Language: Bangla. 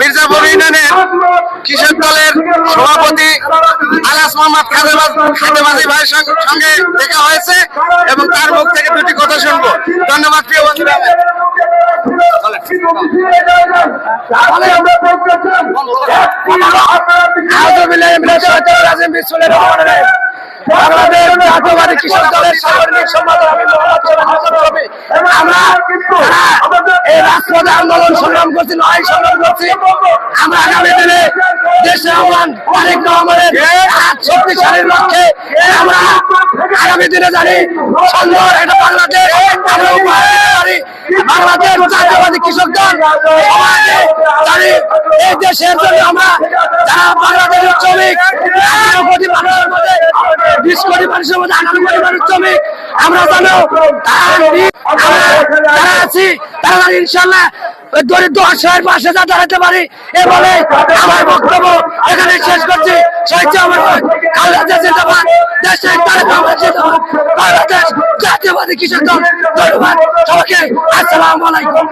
মির্জাপুর ইউনিয়নের কৃষক দলের সভাপতি আলাস মোহাম্মদ খাদেমাজি ভাইয়ের সঙ্গে দেখা হয়েছে এবং তার মুখ থেকে দুটি কথা শুনবো। ধন্যবাদ প্রিয় বন্ধুরা। বাংলাদেশ জাতীয়বাদী কৃষক দলের সাংগঠনিক সম্পাদক আমি মোহাম্মদ শরীফ আমরা এই রাজপথে আন্দোলন সংগ্রাম করছি, লড়াই সংগ্রাম করছি। আমরা আগামী দিনে দেশের আহ্বান তারেক রহমানের শক্তিশালীর লক্ষ্যে আমরা আগামী দিনে জানি সুন্দর একটা বাংলাদেশ আমরা উপহার দিতে পারি। বাংলাদেশ জাতীয়বাদী কৃষক দল জানি এই দেশের জন্য আমরা যারা বাংলাদেশের শ্রমিক 18 কোটি মানুষের মধ্যে 20 কোটি মানুষের মধ্যে 18 কোটি মানুষ শ্রমিক আমরা জানো যারা আছি তারা ইনশাল্লাহ দরিদ্র অসহায়ের পাশে যা দাঁড়াতে পারি এ বলে আমার বক্তব্য এখানে শেষ করছি। শহীদ আমার দেশের বাংলাদেশ জাতীয়বাদী কৃষক দল। ধন্যবাদ সবাইকে। আসসালামু আলাইকুম।